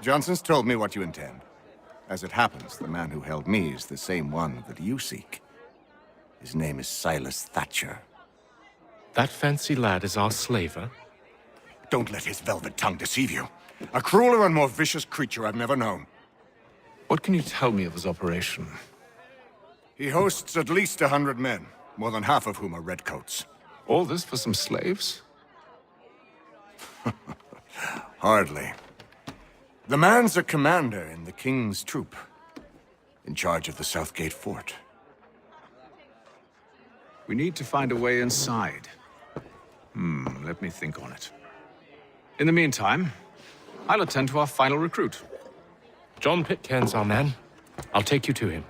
Johnson's told me what you intend. As it happens, the man who held me is the same one that you seek. His name is Silas Thatcher. That fancy lad is our slaver? Don't let his velvet tongue deceive you. A crueler and more vicious creature I've never known. What can you tell me of his operation? He hosts at least 100 men, more than half of whom are redcoats. All this for some slaves? Hardly. The man's a commander in the King's troop, in charge of the Southgate Fort. We need to find a way inside. Let me think on it. In the meantime, I'll attend to our final recruit. John Pitcairn's our man. I'll take you to him.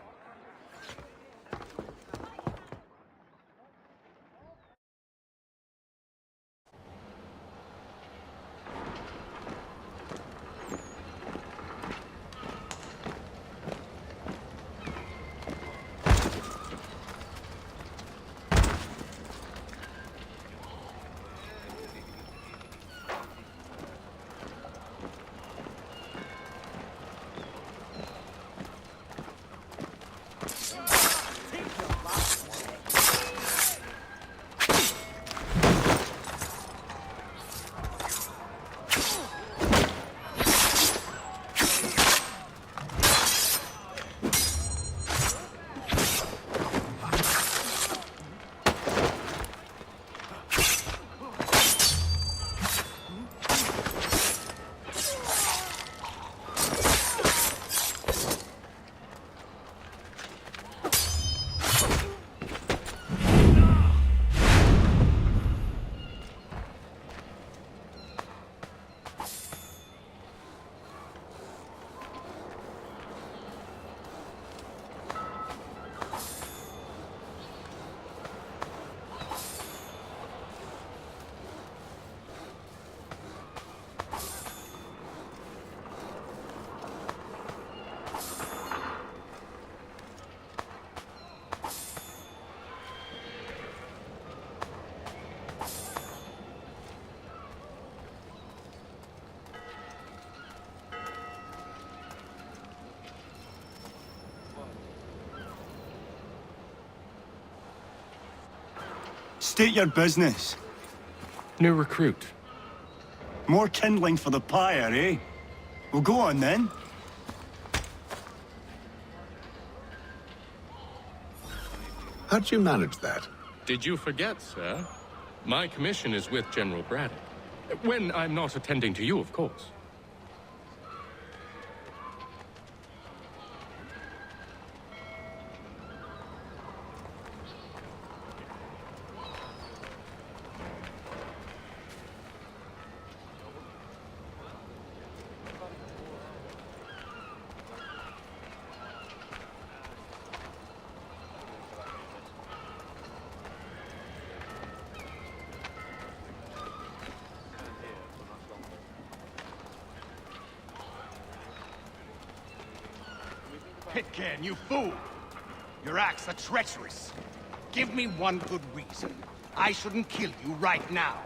State your business. New recruit. More kindling for the pyre, eh? Well, go on then. How'd you manage that? Did you forget, sir? My commission is with General Braddock. When I'm not attending to you, of course. Pitcairn, you fool! Your acts are treacherous. Give me one good reason. I shouldn't kill you right now.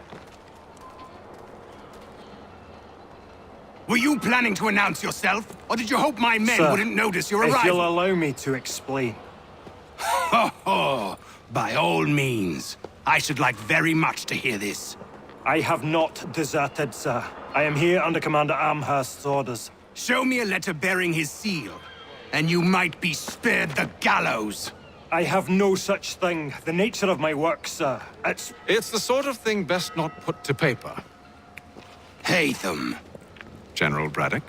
Were you planning to announce yourself? Or did you hope my men wouldn't notice your arrival? If you'll allow me to explain. Ho ho! By all means. I should like very much to hear this. I have not deserted, sir. I am here under Commander Amherst's orders. Show me a letter bearing his seal, and you might be spared the gallows. I have no such thing. The nature of my work, sir. It's the sort of thing best not put to paper. Hatham. General Braddock?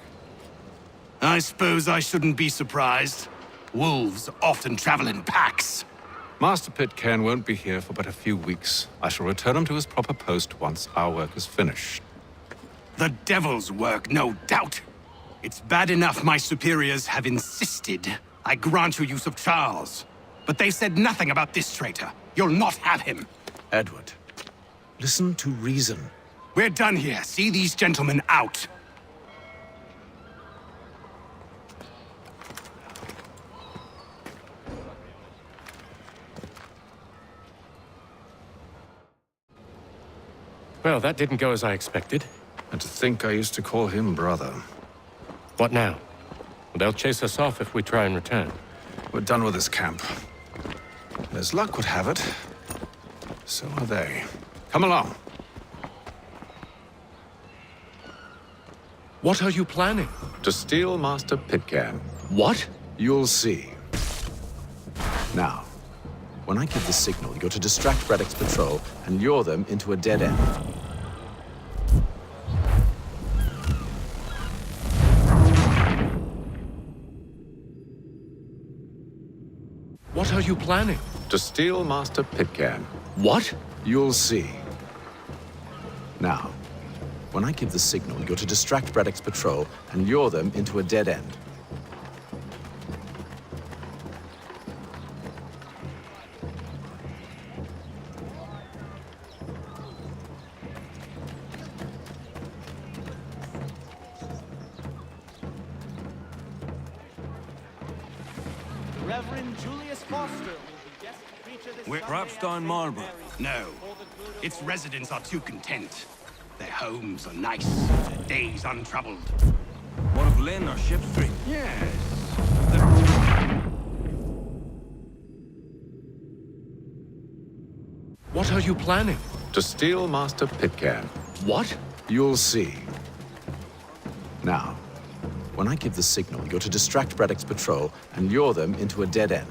I suppose I shouldn't be surprised. Wolves often travel in packs. Master Pitcairn won't be here for but a few weeks. I shall return him to his proper post once our work is finished. The devil's work, no doubt. It's bad enough my superiors have insisted I grant you use of Charles. But they said nothing about this traitor. You'll not have him. Edward, listen to reason. We're done here. See these gentlemen out. Well, that didn't go as I expected. And to think I used to call him brother. What now? They'll chase us off if we try and return. We're done with this camp. And as luck would have it, so are they. Come along. What are you planning? To steal Master Pitcairn. What? You'll see. Now, when I give the signal, you're to distract Braddock's patrol and lure them into a dead end. What are you planning? To steal Master Pitcairn. What? You'll see. Now, when I give the signal, you're to distract Braddock's patrol and lure them into a dead end. Reverend Julius Foster will be guest preacher this We're Sunday perhaps down at Marlborough. St. Mary's. No. Its residents are too content. Their homes are nice, their days untroubled. What of Lynn or Ship Street? Yes. What are you planning? To steal Master Pitcairn. What? You'll see. Now, when I give the signal, you're to distract Braddock's patrol and lure them into a dead end.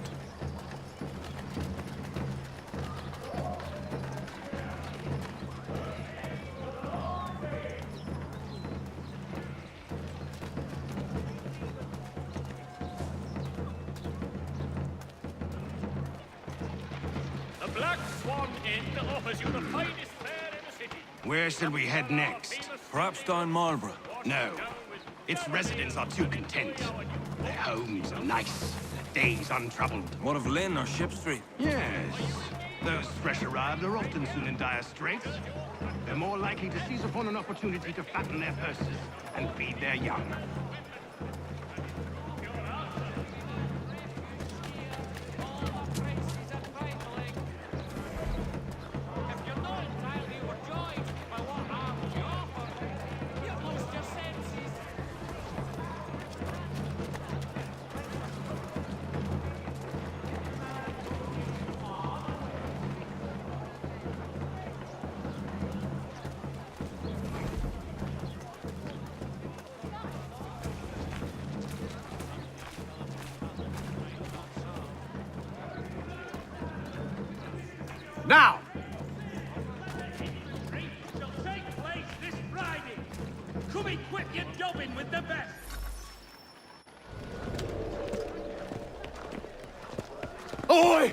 The Black Swan Inn offers you the finest fare in the city. Where shall we head next? Perhaps down Marlborough. No. Its residents are too content. Their homes are nice, their days untroubled. What of Lynn or Ship Street? Yes. Those fresh arrived are often soon in dire straits. They're more likely to seize upon an opportunity to fatten their purses and feed their young. Now! Shall take place this Friday. Come equip your dobbin with the best. Oi!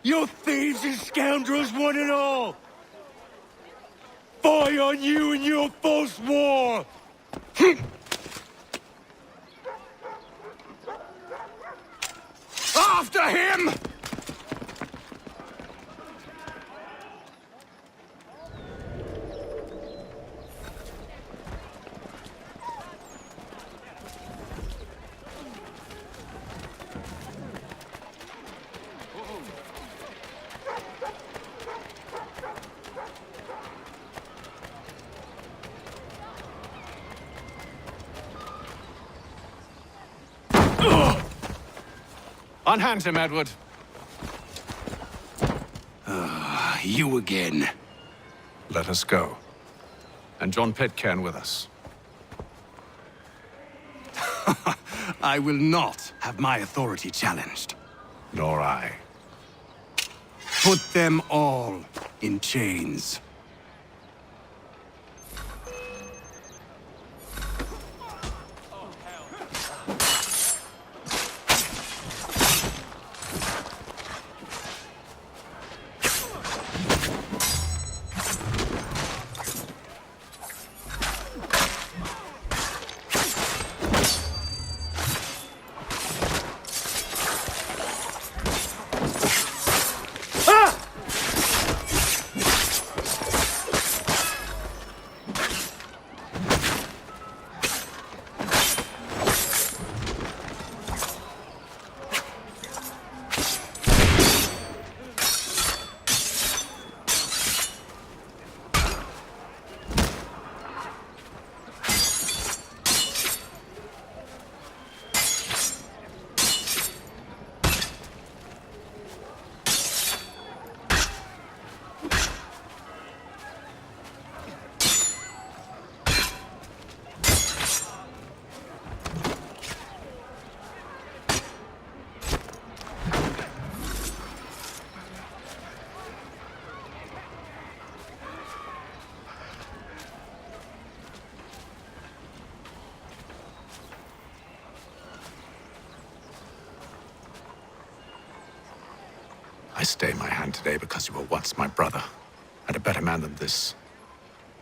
You thieves and scoundrels, one and all! Fie on you and your false war! After him! Unhand him, Edward. You again. Let us go. And John Pitcairn with us. I will not have my authority challenged. Nor I. Put them all in chains. I stay my hand today because you were once my brother, and a better man than this.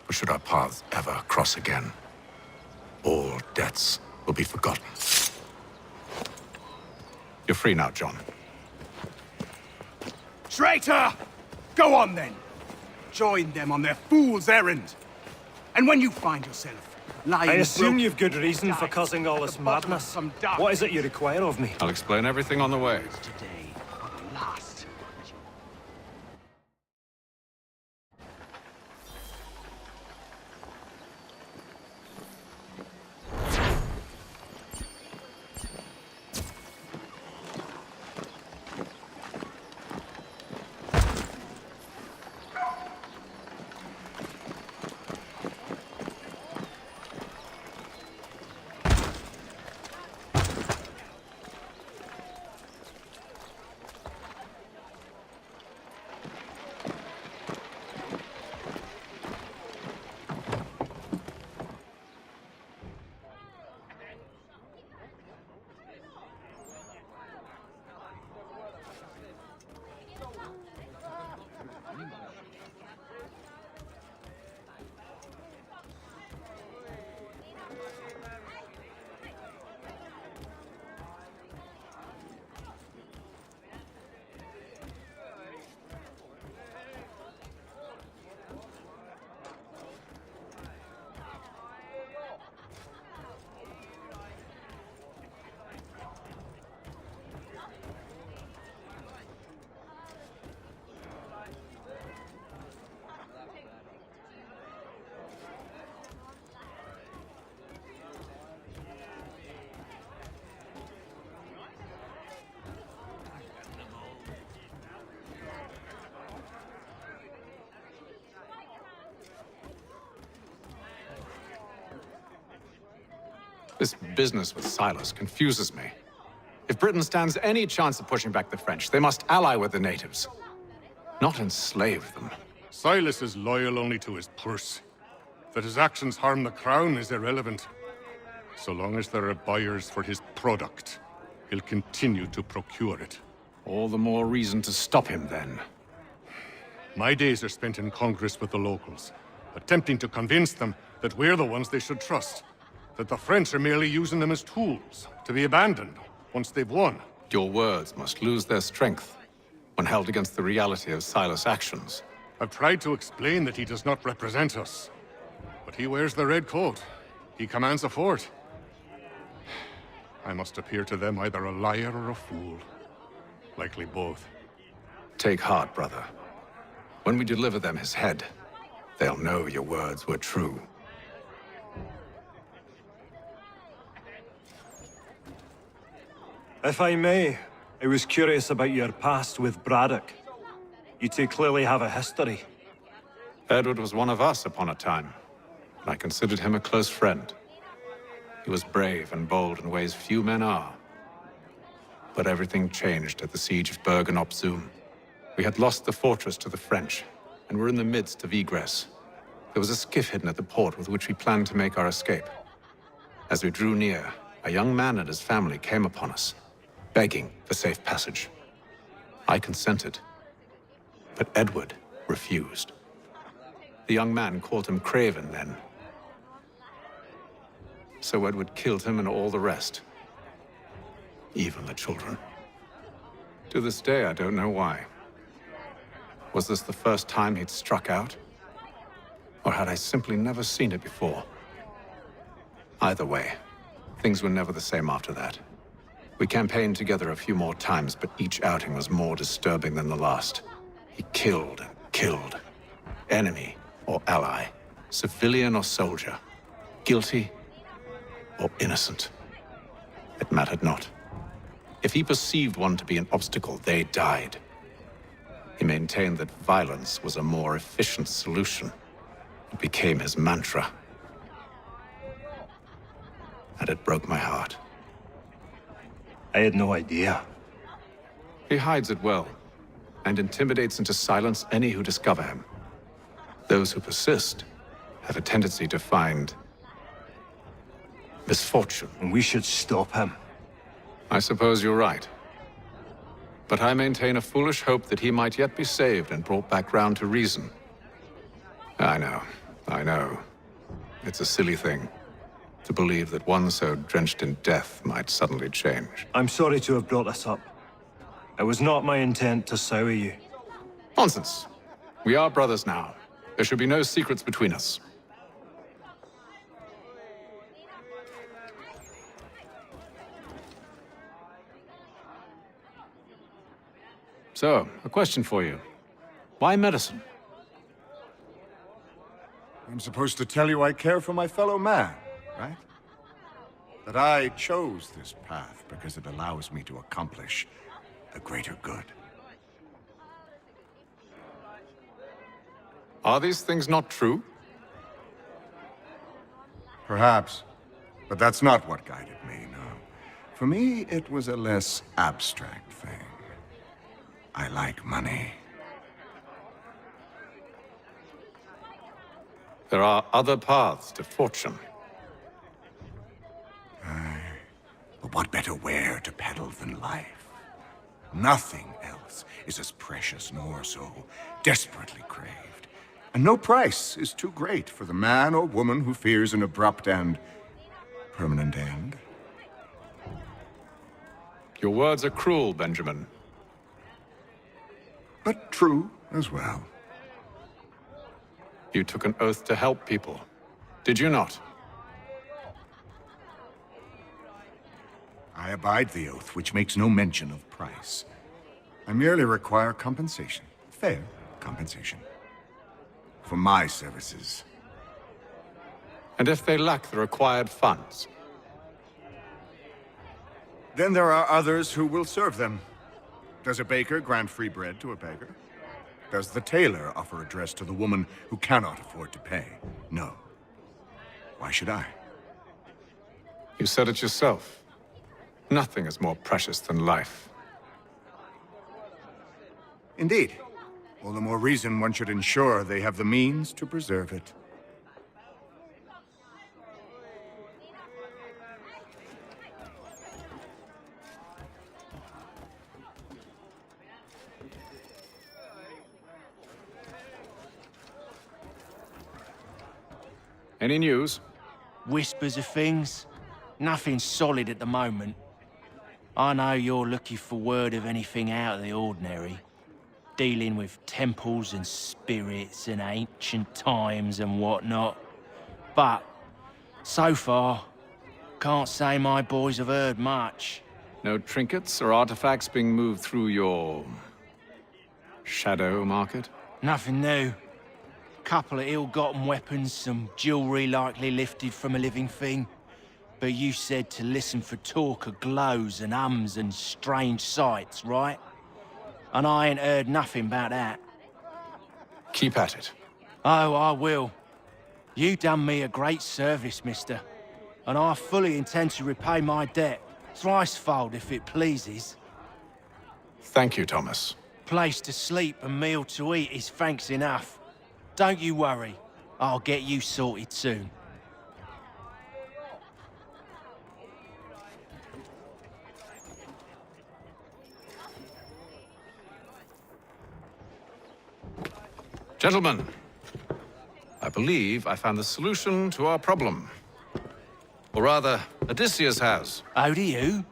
But should our paths ever cross again, all debts will be forgotten. You're free now, John. Traitor! Go on then. Join them on their fool's errand. And when you find yourself lying... I assume broke- you've good reason for causing all this At the bottom of madness. some dark What is it you require of me? I'll explain everything on the way. today, or the last. This business with Silas confuses me. If Britain stands any chance of pushing back the French, they must ally with the natives, not enslave them. Silas is loyal only to his purse. That his actions harm the crown is irrelevant. So long as there are buyers for his product, he'll continue to procure it. All the more reason to stop him, then. My days are spent in Congress with the locals, attempting to convince them that we're the ones they should trust. That the French are merely using them as tools, to be abandoned once they've won. Your words must lose their strength when held against the reality of Silas' actions. I've tried to explain that he does not represent us. But he wears the red coat. He commands a fort. I must appear to them either a liar or a fool. Likely both. Take heart, brother. When we deliver them his head, they'll know your words were true. If I may, I was curious about your past with Braddock. You two clearly have a history. Edward was one of us upon a time, and I considered him a close friend. He was brave and bold in ways few men are. But everything changed at the siege of Bergen op Zoom. We had lost the fortress to the French, and were in the midst of egress. There was a skiff hidden at the port with which we planned to make our escape. As we drew near, a young man and his family came upon us, begging for safe passage. I consented, but Edward refused. The young man called him Craven then. So Edward killed him and all the rest, even the children. To this day, I don't know why. Was this the first time he'd struck out? Or had I simply never seen it before? Either way, things were never the same after that. We campaigned together a few more times, but each outing was more disturbing than the last. He killed and killed. Enemy or ally, civilian or soldier, guilty or innocent. It mattered not. If he perceived one to be an obstacle, they died. He maintained that violence was a more efficient solution. It became his mantra. And it broke my heart. I had no idea. He hides it well, and intimidates into silence any who discover him. Those who persist have a tendency to find misfortune. And we should stop him. I suppose you're right. But I maintain a foolish hope that he might yet be saved and brought back round to reason. I know. It's a silly thing to believe that one so drenched in death might suddenly change. I'm sorry to have brought this up. It was not my intent to sour you. Nonsense. We are brothers now. There should be no secrets between us. So, a question for you. Why medicine? I'm supposed to tell you I care for my fellow man, right? That I chose this path because it allows me to accomplish the greater good. Are these things not true? Perhaps. But that's not what guided me, no. For me, it was a less abstract thing. I like money. There are other paths to fortune. But what better ware to peddle than life? Nothing else is as precious nor so desperately craved. And no price is too great for the man or woman who fears an abrupt and permanent end. Your words are cruel, Benjamin. But true as well. You took an oath to help people, did you not? I abide the oath, which makes no mention of price. I merely require compensation. Fair compensation. For my services. And if they lack the required funds? Then there are others who will serve them. Does a baker grant free bread to a beggar? Does the tailor offer a dress to the woman who cannot afford to pay? No. Why should I? You said it yourself. Nothing is more precious than life. Indeed. All the more reason one should ensure they have the means to preserve it. Any news? Whispers of things. Nothing solid at the moment. I know you're looking for word of anything out of the ordinary. Dealing with temples and spirits and ancient times and whatnot. But, so far, can't say my boys have heard much. No trinkets or artifacts being moved through your... shadow market? Nothing new. Couple of ill-gotten weapons, some jewelry likely lifted from a living thing. But you said to listen for talk of glows and ums and strange sights, right? And I ain't heard nothing about that. Keep at it. Oh, I will. You done me a great service, mister. And I fully intend to repay my debt. Thricefold, if it pleases. Thank you, Thomas. Place to sleep and meal to eat is thanks enough. Don't you worry. I'll get you sorted soon. Gentlemen, I believe I found the solution to our problem. Or rather, Odysseus has. Oh, do you?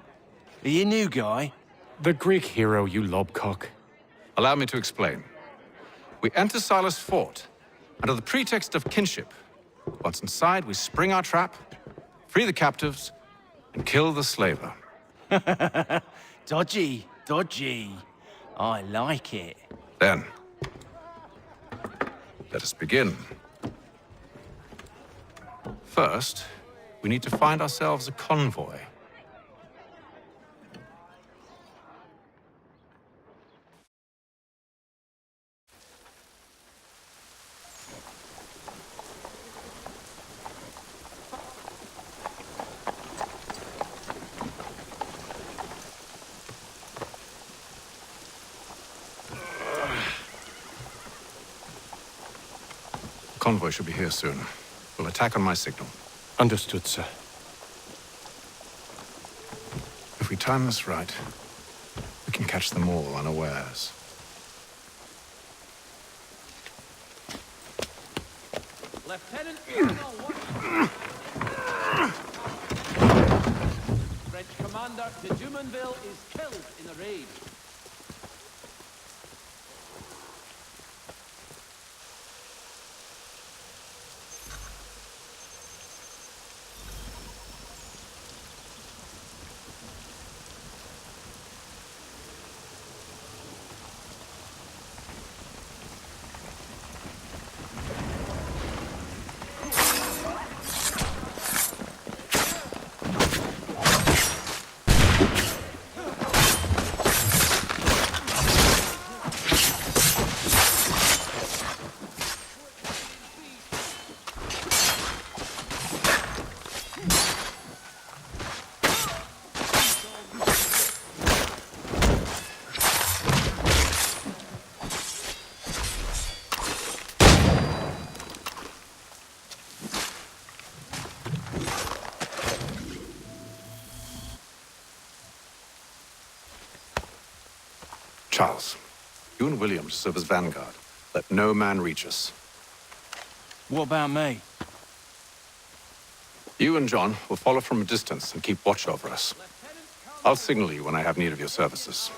Are you a new guy? The Greek hero, you lobcock. Allow me to explain. We enter Silas' fort under the pretext of kinship. Once inside, we spring our trap, free the captives, and kill the slaver. Dodgy, dodgy. I like it. Then, let us begin. First, we need to find ourselves a convoy. Convoy should be here soon. We'll attack on my signal. Understood, sir. If we time this right, the can catch them all unawares. Lieutenant Colonel Watson. French commander de Jumonville is killed in a raid. Charles, you and William serve as vanguard. Let no man reach us. What about me? You and John will follow from a distance and keep watch over us. I'll signal you when I have need of your services.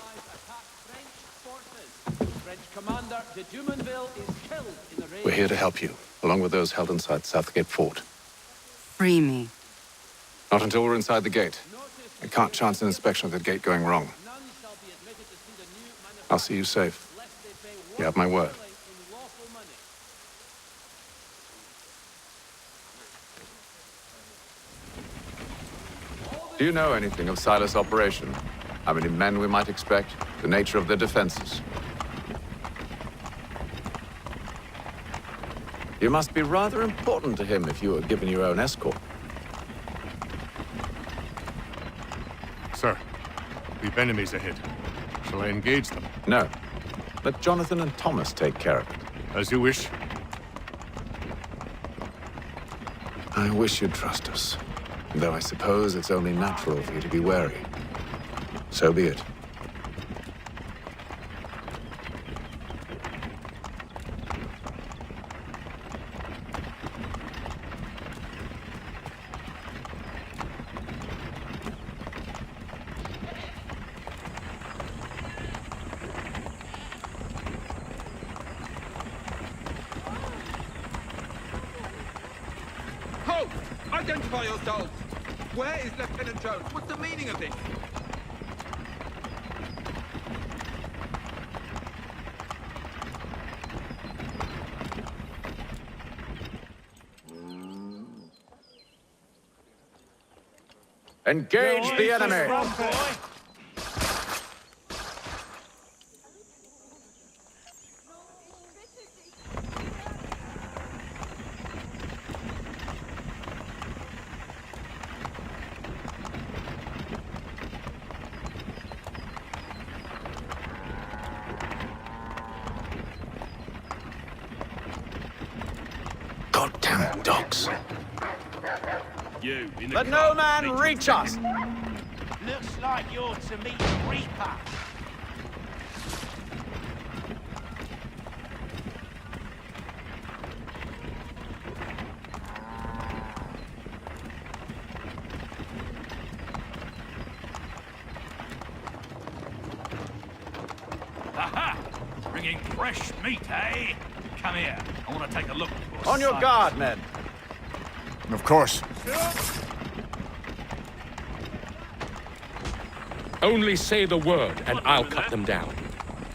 French commander de Jumonville is killed in a raid. We're here to help you, along with those held inside Southgate Fort. Free me. Not until we're inside the gate. I can't chance an inspection of the gate going wrong. None shall be admitted to see the new I'll see you safe. lest they pay You have my word. in lawful money. Do you know anything of Silas' operation? How many men we might expect? The nature of their defenses? You must be rather important to him if you were given your own escort. Sir, we've enemies ahead. Shall I engage them? No. Let Jonathan and Thomas take care of it. As you wish. I wish you'd trust us. Though I suppose it's only natural for you to be wary. So be it. Halt! Identify yourselves! Where is Lieutenant Jones? What's the meaning of this? Engage the enemy! Goddamn dogs. You, in the Let no man reach us! Looks like you're to meet the Reaper. Aha! Bringing fresh meat, eh? Come here. I want to take a look. On your guard, men. Of course. Only say the word, and I'll cut them down.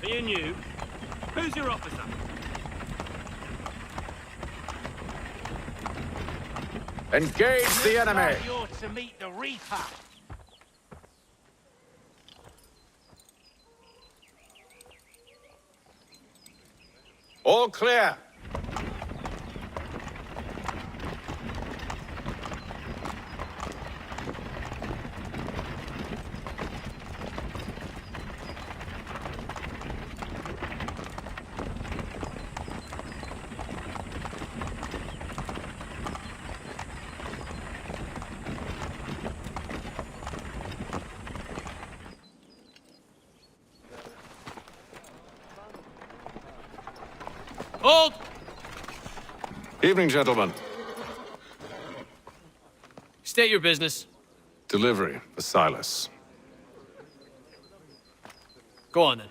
Are you new? Who's your officer? Engage the enemy! Like you're to meet the Reaper. All clear. Hold! Evening, gentlemen. State your business. Delivery for Silas. Go on, then.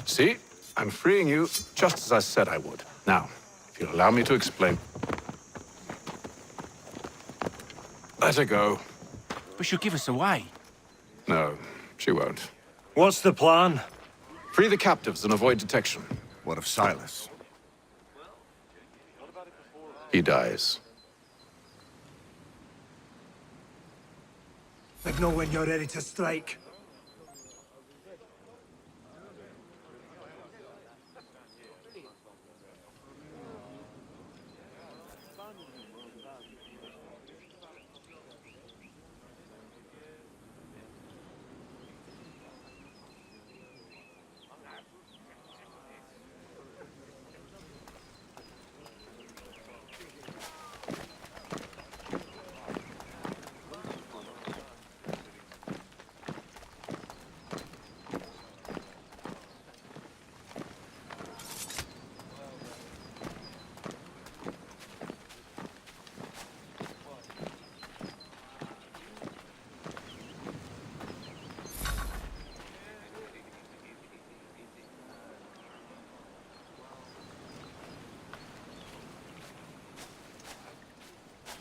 See? I'm freeing you just as I said I would. Now, if you'll allow me to explain... Let her go. But she'll give us away. No, she won't. What's the plan? Free the captives and avoid detection. What of Silas? He dies. Signal when you're ready to strike.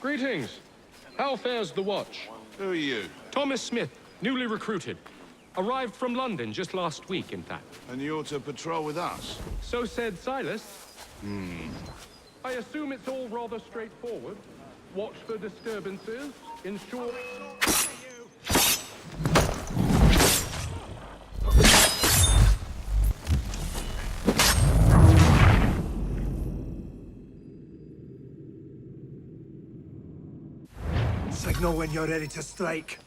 Greetings. How fares the watch? Who are you? Thomas Smith, newly recruited. Arrived from London just last week, in fact. And you're to patrol with us? So said Silas. I assume it's all rather straightforward. Watch for disturbances, ensure... Signal when you're ready to strike.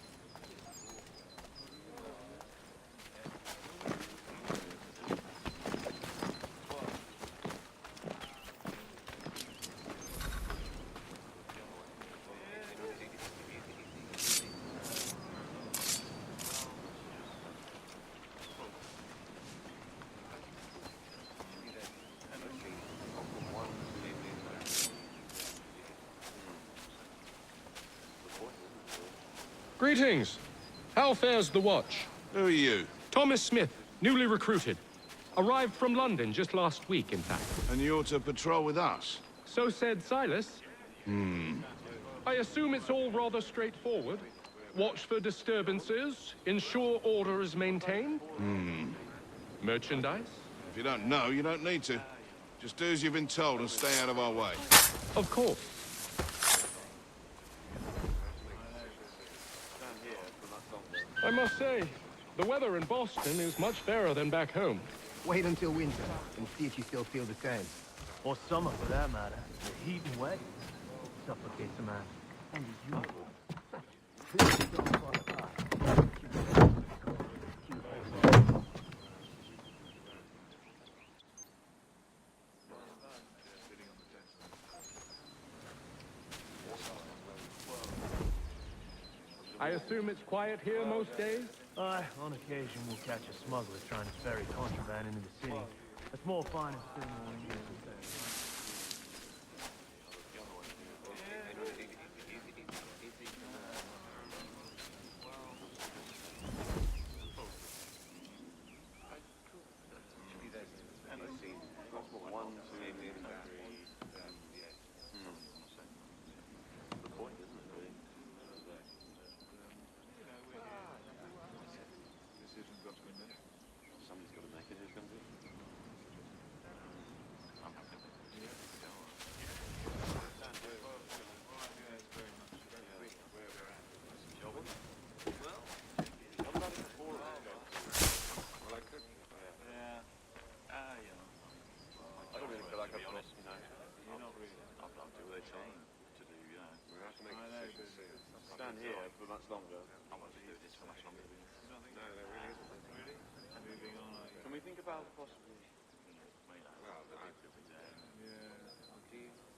Greetings. How fares the watch? Who are you? Thomas Smith, newly recruited. Arrived from London just last week, in fact. And you're to patrol with us? So said Silas. I assume it's all rather straightforward. Watch for disturbances, ensure order is maintained. Merchandise? If you don't know, you don't need to. Just do as you've been told and stay out of our way. Of course. I must say, the weather in Boston is much fairer than back home. Wait until winter and see if you still feel the same. Or summer, for that matter. The heat and wet suffocates a man. And as I assume it's quiet here most days? Aye, on occasion we'll catch a smuggler trying to ferry contraband into the city. That's more fine and still more interesting. Stand here for much longer. I won't do this for much longer. No, there really isn't. Can we think about possibly...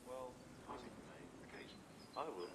Well, I will.